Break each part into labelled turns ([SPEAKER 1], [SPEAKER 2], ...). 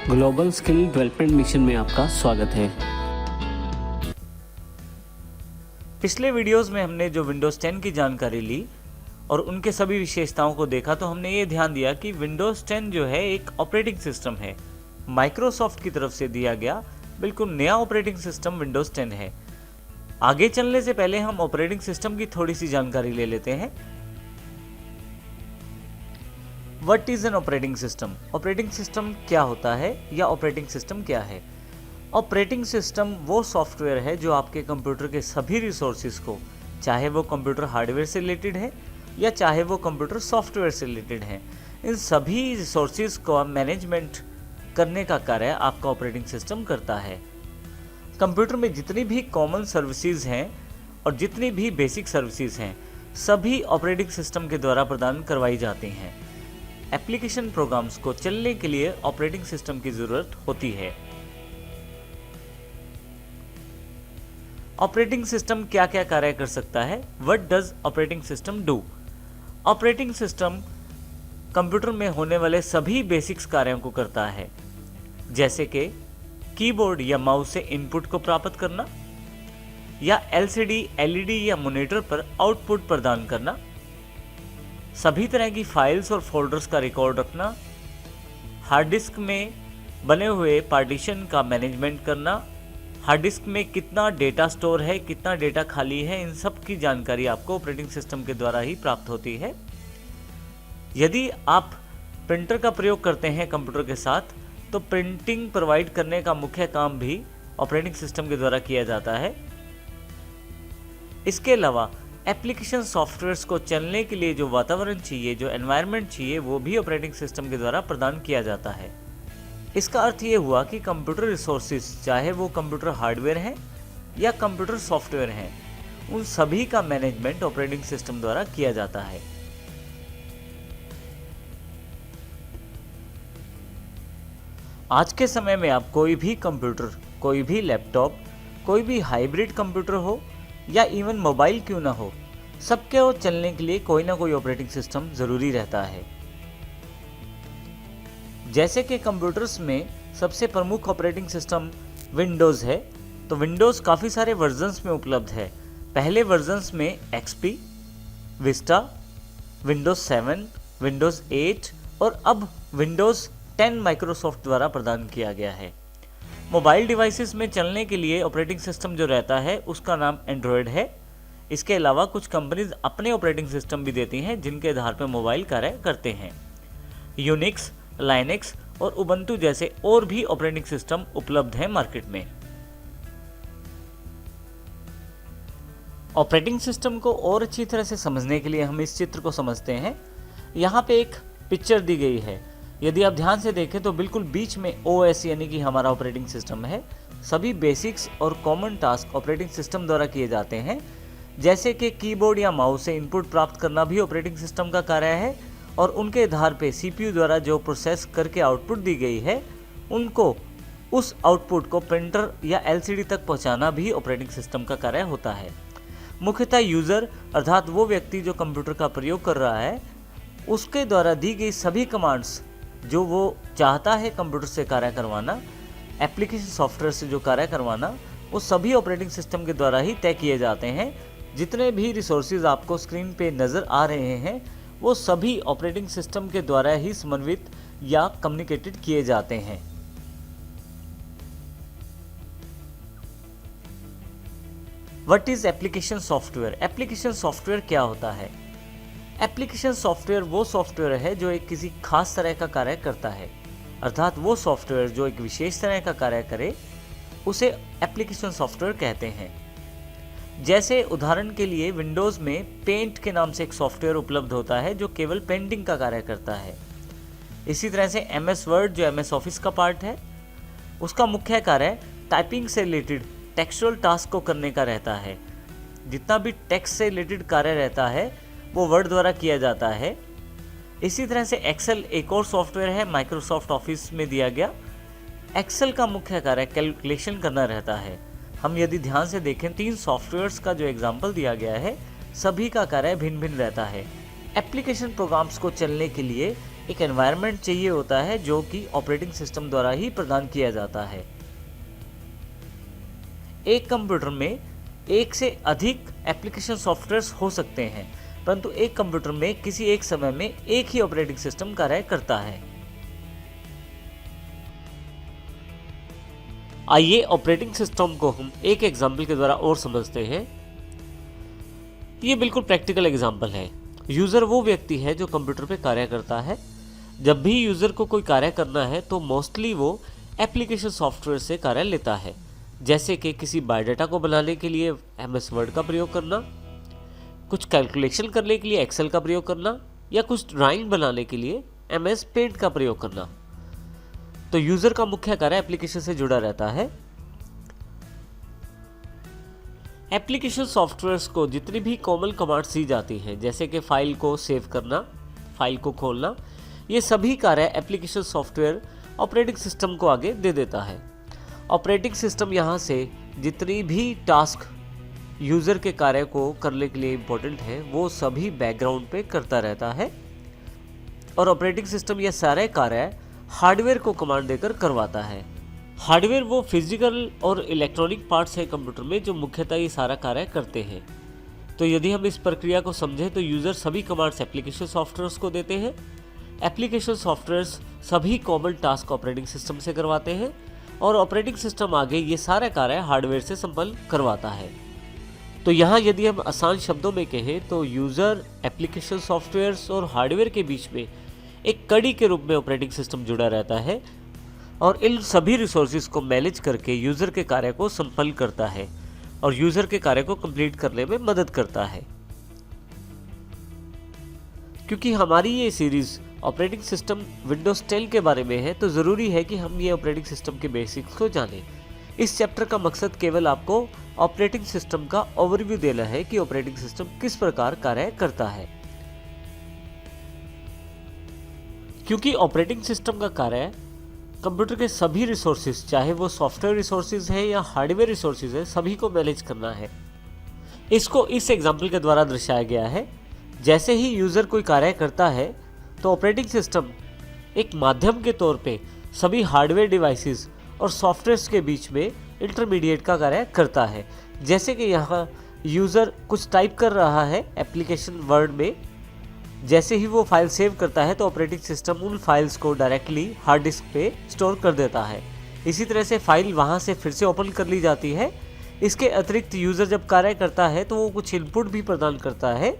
[SPEAKER 1] Global skill development mission में आपका स्वागत है।
[SPEAKER 2] पिछले वीडियोस में हमने जो विंडोज़ 10 की जानकारी ली और उनके सभी विशेषताओं को देखा तो हमने ये ध्यान दिया कि विंडोज़ 10 जो है एक ऑपरेटिंग सिस्टम है, माइक्रोसॉफ्ट की तरफ से दिया गया बिल्कुल नया ऑपरेटिंग सिस्टम विंडोज़ 10 है। आगे चलने से पहले हम ऑपरेटिंग सिस्टम की थोड़ी सी जानकारी ले लेते हैं। What is an operating system? Operating system क्या होता है या ऑपरेटिंग सिस्टम क्या है? ऑपरेटिंग सिस्टम वो सॉफ्टवेयर है जो आपके कंप्यूटर के सभी रिसोर्सेज को, चाहे वो कंप्यूटर हार्डवेयर से रिलेटेड है या चाहे वो कंप्यूटर सॉफ्टवेयर से रिलेटेड है, इन सभी रिसोर्सेज को मैनेजमेंट करने का कार्य आपका ऑपरेटिंग सिस्टम करता है। कंप्यूटर में जितनी भी कॉमन सर्विसेज हैं और जितनी भी बेसिक सर्विसेज हैं, सभी ऑपरेटिंग सिस्टम के द्वारा प्रदान करवाई जाती हैं। एप्लीकेशन प्रोग्राम्स को चलने के लिए ऑपरेटिंग सिस्टम की जरूरत होती है। ऑपरेटिंग सिस्टम क्या क्या कार्य कर सकता है? What does operating system do? Operating system computer में होने वाले सभी बेसिक्स कार्यों को करता है, जैसे कि कीबोर्ड या माउस से इनपुट को प्राप्त करना, या एलसीडी, एलईडी या मॉनिटर पर आउटपुट प्रदान करना, सभी तरह की फाइल्स और फोल्डर्स का रिकॉर्ड रखना, हार्ड डिस्क में बने हुए पार्टीशन का मैनेजमेंट करना, हार्ड डिस्क में कितना डेटा स्टोर है, कितना डेटा खाली है, इन सब की जानकारी आपको ऑपरेटिंग सिस्टम के द्वारा ही प्राप्त होती है। यदि आप प्रिंटर का प्रयोग करते हैं कंप्यूटर के साथ, तो प्रिंटिंग प्रोवाइड करने का मुख्य काम भी ऑपरेटिंग सिस्टम के द्वारा किया जाता है। इसके अलावा एप्लीकेशन सॉफ्टवेयर्स को चलने के लिए जो वातावरण चाहिए, जो एनवायरनमेंट चाहिए, वो भी ऑपरेटिंग सिस्टम के द्वारा प्रदान किया जाता है। इसका अर्थ ये हुआ कि कंप्यूटर रिसोर्सेज, चाहे वो कंप्यूटर हार्डवेयर हैं या कंप्यूटर सॉफ्टवेयर हैं, उन सभी का मैनेजमेंट ऑपरेटिंग सिस्टम द्वारा किया जाता है। आज के समय में आप कोई भी कंप्यूटर, कोई भी लैपटॉप, कोई भी हाइब्रिड कंप्यूटर हो या इवन मोबाइल क्यों ना हो, सबके और चलने के लिए कोई ना कोई ऑपरेटिंग सिस्टम ज़रूरी रहता है। जैसे कि कंप्यूटर्स में सबसे प्रमुख ऑपरेटिंग सिस्टम विंडोज़ है, तो विंडोज़ काफ़ी सारे वर्जन्स में उपलब्ध है। पहले वर्जन्स में एक्सपी, विस्टा, विंडोज़ 7, विंडोज़ 8 और अब विंडोज़ 10 माइक्रोसॉफ्ट द्वारा प्रदान किया गया है। मोबाइल डिवाइसेस में चलने के लिए ऑपरेटिंग सिस्टम जो रहता है उसका नाम एंड्रॉयड है। इसके अलावा कुछ कंपनीज अपने ऑपरेटिंग सिस्टम भी देती हैं जिनके आधार पर मोबाइल कार्य करते हैं। यूनिक्स, लाइनेक्स और उबंटू जैसे और भी ऑपरेटिंग सिस्टम उपलब्ध हैं मार्केट में। ऑपरेटिंग सिस्टम को और अच्छी तरह से समझने के लिए हम इस चित्र को समझते हैं। यहाँ पे एक पिक्चर दी गई है। यदि आप ध्यान से देखें तो बिल्कुल बीच में OS यानी कि हमारा ऑपरेटिंग सिस्टम है। सभी बेसिक्स और कॉमन टास्क ऑपरेटिंग सिस्टम द्वारा किए जाते हैं, जैसे कि कीबोर्ड या माउस से इनपुट प्राप्त करना भी ऑपरेटिंग सिस्टम का कार्य है, और उनके आधार पे CPU द्वारा जो प्रोसेस करके आउटपुट दी गई है, उनको उस आउटपुट को प्रिंटर या LCD तक पहुंचाना भी ऑपरेटिंग सिस्टम का कार्य होता है। मुख्यतः यूज़र अर्थात वो व्यक्ति जो कंप्यूटर का प्रयोग कर रहा है, उसके द्वारा दी गई सभी कमांड्स जो वो चाहता है कंप्यूटर से कार्य करवाना, एप्लीकेशन सॉफ्टवेयर से जो कार्य करवाना, वो सभी ऑपरेटिंग सिस्टम के द्वारा ही तय किए जाते हैं। जितने भी रिसोर्सेज आपको स्क्रीन पे नज़र आ रहे हैं, वो सभी ऑपरेटिंग सिस्टम के द्वारा ही समन्वित या कम्युनिकेटेड किए जाते हैं। What is application software? Application software क्या होता है? एप्लीकेशन सॉफ्टवेयर वो सॉफ्टवेयर है जो एक किसी खास तरह का कार्य करता है, अर्थात वो सॉफ्टवेयर जो एक विशेष तरह का कार्य करे उसे एप्लीकेशन सॉफ्टवेयर कहते हैं। जैसे उदाहरण के लिए विंडोज़ में पेंट के नाम से एक सॉफ्टवेयर उपलब्ध होता है जो केवल पेंटिंग का कार्य करता है। इसी तरह से MS वर्ड जो MS ऑफिस का पार्ट है, उसका मुख्य कार्य टाइपिंग से रिलेटेड टेक्सचुअल टास्क को करने का रहता है। जितना भी टेक्स्ट से रिलेटेड कार्य रहता है वो वर्ड द्वारा किया जाता है। इसी तरह से एक्सेल एक और सॉफ्टवेयर है माइक्रोसॉफ्ट ऑफिस में दिया गया। एक्सेल का मुख्य कार्य कैलकुलेशन करना रहता है। हम यदि ध्यान से देखें, 3 सॉफ्टवेयर्स का जो एग्जाम्पल दिया गया है, सभी का कार्य भिन्न भिन्न रहता है। एप्लीकेशन प्रोग्राम्स को चलने के लिए एक एनवायरनमेंट चाहिए होता है जो कि ऑपरेटिंग सिस्टम द्वारा ही प्रदान किया जाता है। एक कंप्यूटर में एक से अधिक एप्लीकेशन सॉफ्टवेयर्स हो सकते हैं, परंतु एक कंप्यूटर में किसी एक समय में एक ही ऑपरेटिंग सिस्टम कार्य करता है। आइए ऑपरेटिंग सिस्टम को हम एक एग्जाम्पल के द्वारा और समझते हैं। ये बिल्कुल प्रैक्टिकल एग्जाम्पल है। यूज़र वो व्यक्ति है जो कंप्यूटर पे कार्य करता है। जब भी यूज़र को कोई कार्य करना है तो मोस्टली वो एप्लीकेशन सॉफ्टवेयर से कार्य लेता है, जैसे कि किसी बायोडाटा को बनाने के लिए MS वर्ड का प्रयोग करना, कुछ कैलकुलेशन करने के लिए एक्सेल का प्रयोग करना, या कुछ ड्राइंग बनाने के लिए MS पेंट का प्रयोग करना। तो यूज़र का मुख्य कार्य एप्लीकेशन से जुड़ा रहता है। एप्लीकेशन सॉफ्टवेयर्स को जितनी भी कॉमन कमांड्स दी जाती हैं, जैसे कि फाइल को सेव करना, फाइल को खोलना, ये सभी कार्य एप्लीकेशन सॉफ्टवेयर ऑपरेटिंग सिस्टम को आगे दे देता है। ऑपरेटिंग सिस्टम यहाँ से जितनी भी टास्क यूज़र के कार्य को करने के लिए इम्पोर्टेंट है वो सभी बैकग्राउंड पे करता रहता है, और ऑपरेटिंग सिस्टम ये सारे कार्य हार्डवेयर को कमांड देकर करवाता है। हार्डवेयर वो फिजिकल और इलेक्ट्रॉनिक पार्ट्स हैं कंप्यूटर में जो मुख्यतः ये सारा कार्य करते हैं। तो यदि हम इस प्रक्रिया को समझें तो यूज़र सभी कमांड्स एप्लीकेशन सॉफ्टवेयर्स को देते हैं। एप्लीकेशन सॉफ्टवेयर्स सभी कॉमन टास्क ऑपरेटिंग सिस्टम से करवाते हैं, और ऑपरेटिंग सिस्टम आगे ये सारे कार्य हार्डवेयर से संपन्न करवाता है। तो यहाँ यदि हम आसान शब्दों में कहें तो यूज़र, एप्लीकेशन सॉफ्टवेयर्स और हार्डवेयर के बीच में एक कड़ी के रूप में ऑपरेटिंग सिस्टम जुड़ा रहता है, और इन सभी रिसोर्सेज को मैनेज करके यूज़र के कार्य को संपन्न करता है और यूज़र के कार्य को कंप्लीट करने में मदद करता है। क्योंकि हमारी ये सीरीज़ ऑपरेटिंग सिस्टम विंडोज़ 10 के बारे में है, तो ज़रूरी है कि हम ये ऑपरेटिंग सिस्टम के बेसिक्स को जानें। इस चैप्टर का मकसद केवल आपको ऑपरेटिंग सिस्टम का ओवरव्यू देना है कि ऑपरेटिंग सिस्टम किस प्रकार कार्य करता है। क्योंकि ऑपरेटिंग सिस्टम का कार्य कंप्यूटर के सभी रिसोर्सेज, चाहे वो सॉफ्टवेयर रिसोर्सेज हैं या हार्डवेयर रिसोर्सेज हैं, सभी को मैनेज करना है। इसको इस एग्जाम्पल के द्वारा दर्शाया गया है। जैसे ही यूज़र कोई कार्य करता है तो ऑपरेटिंग सिस्टम एक माध्यम के तौर पे सभी हार्डवेयर डिवाइसेस और सॉफ्टवेयर्स के बीच में इंटरमीडिएट का कार्य करता है। जैसे कि यहाँ यूज़र कुछ टाइप कर रहा है एप्लीकेशन वर्ड में, जैसे ही वो फाइल सेव करता है तो ऑपरेटिंग सिस्टम उन फाइल्स को डायरेक्टली हार्ड डिस्क पे स्टोर कर देता है। इसी तरह से फाइल वहाँ से फिर से ओपन कर ली जाती है। इसके अतिरिक्त यूज़र जब कार्य करता है तो वो कुछ इनपुट भी प्रदान करता है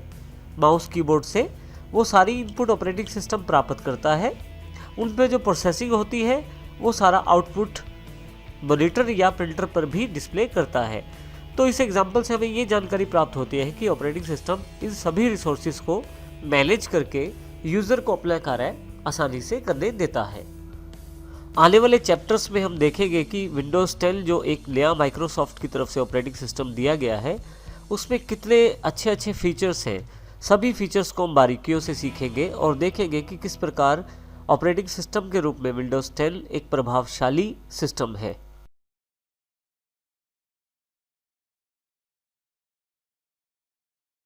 [SPEAKER 2] माउस कीबोर्ड से। वो सारी इनपुट ऑपरेटिंग सिस्टम प्राप्त करता है। उन पे जो प्रोसेसिंग होती है वो सारा आउटपुट मॉनिटर या प्रिंटर पर भी डिस्प्ले करता है। तो इस एग्जांपल से हमें ये जानकारी प्राप्त होती है कि ऑपरेटिंग सिस्टम इन सभी रिसोर्सेज को मैनेज करके यूज़र को अपना कार्य आसानी से करने देता है। आने वाले चैप्टर्स में हम देखेंगे कि विंडोज़ 10 जो एक नया माइक्रोसॉफ्ट की तरफ से ऑपरेटिंग सिस्टम दिया गया है, उसमें कितने अच्छे अच्छे फीचर्स हैं। सभी फीचर्स को हम बारीकियों से सीखेंगे और देखेंगे कि किस प्रकार ऑपरेटिंग सिस्टम के रूप में विंडोज़ 10 एक प्रभावशाली सिस्टम है।